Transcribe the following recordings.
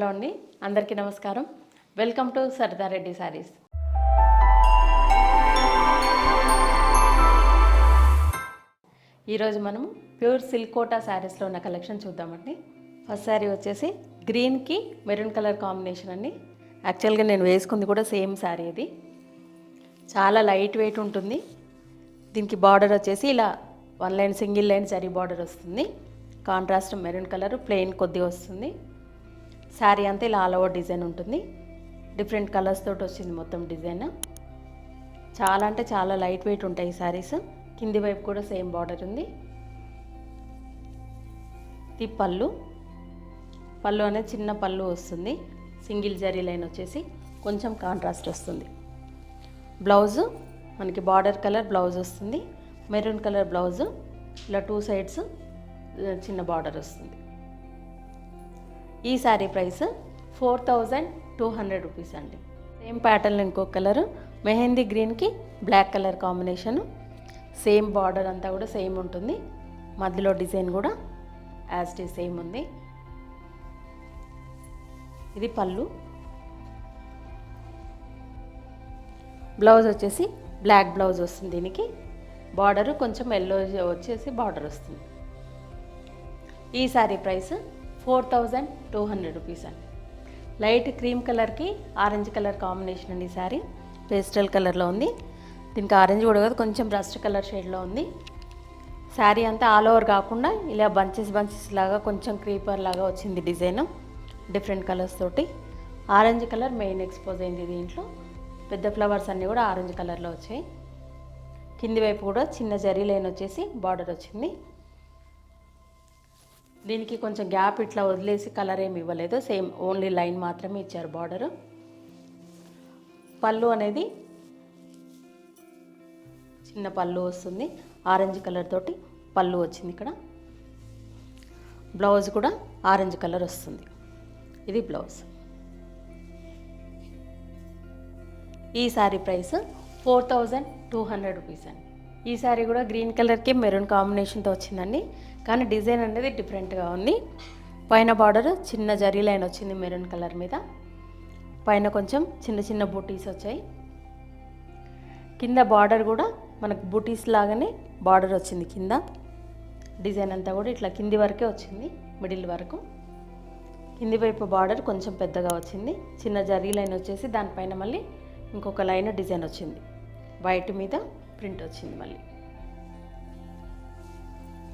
Hello అండి, అందరికీ నమస్కారం. వెల్కమ్ టు సరదా రెడ్డి శారీస్. ఈరోజు మనము ప్యూర్ సిల్క్ కోటా శారీస్లో ఉన్న కలెక్షన్ చూద్దామండి. ఫస్ట్ శారీ వచ్చేసి గ్రీన్కి మెరూన్ కలర్ కాంబినేషన్ అండి. యాక్చువల్గా నేను వేసుకుంది కూడా సేమ్ శారీ. ఇది చాలా లైట్ వెయిట్ ఉంటుంది. దీనికి బార్డర్ వచ్చేసి ఇలా one line single line zari border వస్తుంది. కాంట్రాస్ట్ మెరూన్ కలర్ ప్లెయిన్ కొద్దిగా వస్తుంది. శారీ అంతా ఇలా ఆల్ ఓవర్ డిజైన్ ఉంటుంది. డిఫరెంట్ కలర్స్ తోటి వచ్చింది మొత్తం డిజైన్. చాలా అంటే చాలా లైట్ వెయిట్ ఉంటాయి ఈ శారీస్. కింది వైపు కూడా సేమ్ బార్డర్ ఉంది. ఇది పళ్ళు అనేది చిన్న పళ్ళు వస్తుంది. సింగిల్ జరీ లైన్ వచ్చేసి కొంచెం కాంట్రాస్ట్ వస్తుంది. బ్లౌజు మనకి బార్డర్ కలర్ బ్లౌజ్ వస్తుంది. మెరూన్ కలర్ బ్లౌజు ఇలా టూ సైడ్స్ చిన్న బార్డర్ వస్తుంది. ఈ శారీ ప్రైస్ 4200 రూపీస్ అండి. సేమ్ ప్యాటర్న్ ఇంకొక కలరు మెహందీ గ్రీన్కి black colour combination. Same border అంతా కూడా సేమ్ ఉంటుంది. మధ్యలో డిజైన్ కూడా యాజ్ ఇట్ ఈజ్ సేమ్ ఉంది. ఇది పళ్ళు. బ్లౌజ్ వచ్చేసి బ్లాక్ బ్లౌజ్ వస్తుంది. దీనికి బార్డరు కొంచెం ఎల్లో వచ్చేసి బార్డర్ వస్తుంది. ఈ శారీ ప్రైస్ 4200 రూపీస్ అండి. లైట్ క్రీమ్ కలర్కి ఆరెంజ్ కలర్ కాంబినేషన్ అండి. ఈ శారీ పేస్టల్ కలర్లో ఉంది. దీనికి ఆరెంజ్ కూడా కాదు, కొంచెం రస్ట్ కలర్ షేడ్లో ఉంది. శారీ అంతా ఆల్ ఓవర్ కాకుండా ఇలా బంచెస్ లాగా కొంచెం క్రీపర్ లాగా వచ్చింది డిజైన్. డిఫరెంట్ కలర్స్ తోటి ఆరెంజ్ కలర్ మెయిన్ ఎక్స్పోజ్ అయింది. దీంట్లో పెద్ద ఫ్లవర్స్ అన్నీ కూడా ఆరెంజ్ కలర్లో వచ్చాయి. కింది వైపు కూడా చిన్న జరీ లైన్ వచ్చేసి బార్డర్ వచ్చింది. దీనికి కొంచెం గ్యాప్ ఇట్లా వదిలేసి కలర్ ఏమి ఇవ్వలేదు, సేమ్ ఓన్లీ లైన్ మాత్రమే ఇచ్చారు బార్డరు. పళ్ళు అనేది చిన్న పళ్ళు వస్తుంది. ఆరెంజ్ కలర్ తోటి పళ్ళు వచ్చింది. ఇక్కడ బ్లౌజ్ కూడా ఆరెంజ్ కలర్ వస్తుంది. ఇది బ్లౌజ్. ఈ శారీ ప్రైస్ 4200 రూపీస్ అండి. ఈ శారీ కూడా గ్రీన్ కలర్కి మెరూన్ కాంబినేషన్తో వచ్చిందండి. కానీ డిజైన్ అనేది డిఫరెంట్గా ఉంది. పైన బార్డర్ చిన్న జరీ లైన్ వచ్చింది మెరూన్ కలర్ మీద. పైన కొంచెం చిన్న చిన్న బూటీస్ వచ్చాయి. కింద బార్డర్ కూడా మనకు బూటీస్ లాగానే బార్డర్ వచ్చింది. కింద డిజైన్ అంతా కూడా ఇట్లా కింది వరకే వచ్చింది, మిడిల్ వరకు. కింది వైపు బార్డర్ కొంచెం పెద్దగా వచ్చింది. చిన్న జరీ లైన్ వచ్చేసి దానిపైన మళ్ళీ ఇంకొక లైన్ డిజైన్ వచ్చింది. వైట్ మీద ప్రింట్ వచ్చింది. మళ్ళీ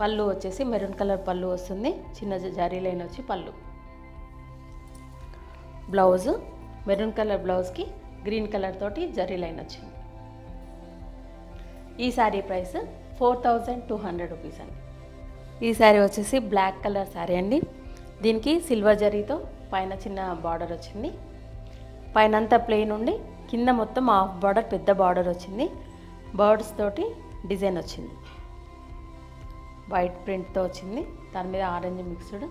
పళ్ళు వచ్చేసి మెరూన్ కలర్ పళ్ళు వస్తుంది. చిన్న జరీ లైన్ వచ్చి పళ్ళు. బ్లౌజు మెరూన్ కలర్ బ్లౌజ్కి గ్రీన్ కలర్ తోటి జరీ లైన్ వచ్చింది. ఈ శారీ ప్రైస్ 4200 రూపీస్ అండి. ఈ శారీ వచ్చేసి బ్లాక్ కలర్ శారీ అండి. దీనికి సిల్వర్ జరీతో పైన చిన్న బార్డర్ వచ్చింది. పైన అంతా ప్లెయిన్ ఉండి కింద మొత్తం హాఫ్ బార్డర్ పెద్ద బార్డర్ వచ్చింది. బర్డ్స్ తోటి డిజైన్ వచ్చింది. వైట్ ప్రింట్తో వచ్చింది. దాని మీద ఆరెంజ్ మిక్స్డ్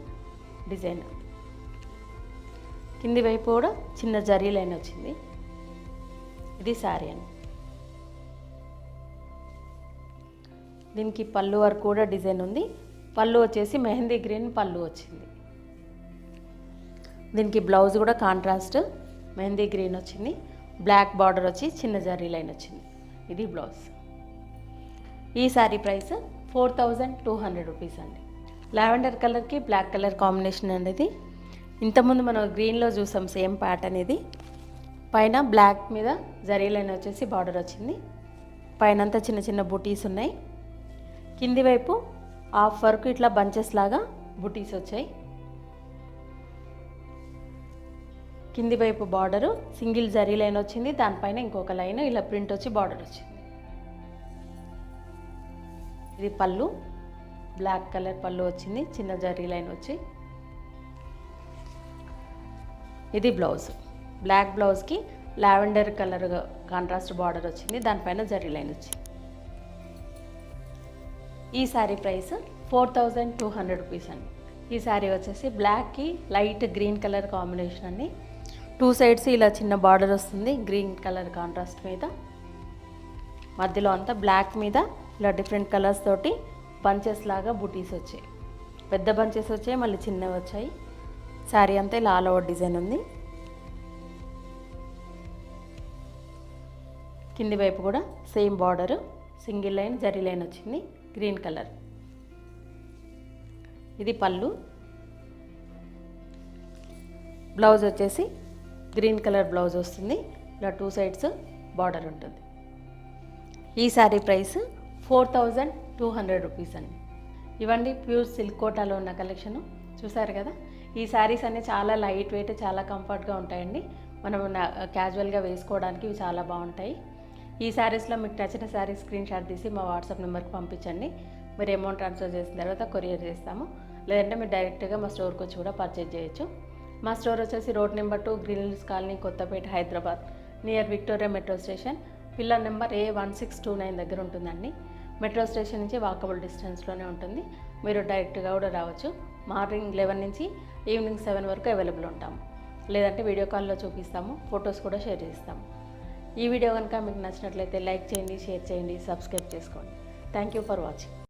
డిజైన్. కింది వైపు కూడా చిన్న జరీ లైన్ వచ్చింది. ఇది శారీ అండి. దీనికి పళ్ళు వరకు కూడా డిజైన్ ఉంది. పళ్ళు వచ్చేసి మెహందీ గ్రీన్ పళ్ళు వచ్చింది. దీనికి బ్లౌజ్ కూడా కాంట్రాస్ట్ మెహందీ గ్రీన్ వచ్చింది. బ్లాక్ బార్డర్ వచ్చి చిన్న జరీ లైన్ వచ్చింది. ఇది బ్లౌజ్. ఈ శారీ ప్రైస్ 4200 రూపీస్ అండి. లావెండర్ కలర్కి బ్లాక్ కలర్ కాంబినేషన్ అనేది. ఇంతకుముందు మనం గ్రీన్లో చూసాం సేమ్ ప్యాటర్న్ ఇది. పైన బ్లాక్ మీద జరీ లైన్ వచ్చేసి బార్డర్ వచ్చింది. పైన అంతా చిన్న చిన్న బూటీస్ ఉన్నాయి. కింది వైపు హాఫ్ వరకు ఇట్లా బంచెస్ లాగా బూటీస్ వచ్చాయి. కింది వైపు బార్డరు సింగిల్ జరీ లైన్ వచ్చింది. దానిపైన ఇంకొక లైన్ ఇలా ప్రింట్ వచ్చి బార్డర్ వచ్చింది. ఇది పళ్ళు. బ్లాక్ కలర్ పళ్ళు వచ్చింది, చిన్న జరీ లైన్ వచ్చి. ఇది బ్లౌజ్. బ్లాక్ బ్లౌజ్కి లావెండర్ కలర్ కాంట్రాస్ట్ బార్డర్ వచ్చింది. దానిపైన జరీ లైన్ వచ్చింది. ఈ శారీ ప్రైస్ 4200 రూపీస్ అండి. ఈ శారీ వచ్చేసి బ్లాక్కి లైట్ గ్రీన్ కలర్ కాంబినేషన్ అండి. టూ సైడ్స్ ఇలా చిన్న బార్డర్ వస్తుంది గ్రీన్ కలర్ కాంట్రాస్ట్ మీద. మధ్యలో అంతా బ్లాక్ మీద ఇలా డిఫరెంట్ కలర్స్ తోటి బంచెస్ లాగా బూటీస్ వచ్చాయి. పెద్ద బంచెస్ వచ్చాయి, మళ్ళీ చిన్నవి వచ్చాయి. శారీ అంతా ఇలా ఆల్ ఓవర్ డిజైన్ ఉంది. కింది వైపు కూడా same border, single line zari line వచ్చింది, గ్రీన్ కలర్. ఇది పళ్ళు. బ్లౌజ్ వచ్చేసి గ్రీన్ కలర్ బ్లౌజ్ వస్తుంది. ఇలా 2 సైడ్స్ బార్డర్ ఉంటుంది. ఈ శారీ ప్రైస్ 4200 రూపీస్ అండి. ఇవండి ప్యూర్ సిల్క్ కోటాలో ఉన్న కలెక్షను. చూసారు కదా, ఈ శారీస్ అన్నీ చాలా లైట్ వెయిట్, చాలా కంఫర్ట్గా ఉంటాయండి. మనం క్యాజువల్గా వేసుకోవడానికి ఇవి చాలా బాగుంటాయి. ఈ శారీస్లో మీకు నచ్చిన శారీ స్క్రీన్ షాట్ తీసి మా వాట్సాప్ నెంబర్కి పంపించండి. మీరు అమౌంట్ ట్రాన్స్ఫర్ చేసిన తర్వాత కొరియర్ చేస్తాము. లేదంటే మీరు డైరెక్ట్గా మా స్టోర్కి వచ్చి కూడా పర్చేజ్ చేయొచ్చు. మా స్టోర్ వచ్చేసి road number 2, green hills colony, Kothapet, Hyderabad, near Victoria metro station, pillar number A1629 దగ్గర ఉంటుందండి. మెట్రో స్టేషన్ నుంచి వాకబుల్ డిస్టెన్స్లోనే ఉంటుంది. మీరు డైరెక్ట్గా కూడా రావచ్చు. మార్నింగ్ 11 నుంచి ఈవినింగ్ 7 వరకు అవైలబుల్ ఉంటాము. లేదంటే వీడియో కాల్లో చూపిస్తాము, ఫొటోస్ కూడా షేర్ చేస్తాము. ఈ వీడియో కనుక మీకు నచ్చినట్లయితే లైక్ చేయండి, షేర్ చేయండి, సబ్స్క్రైబ్ చేసుకోండి. Thank you for watching.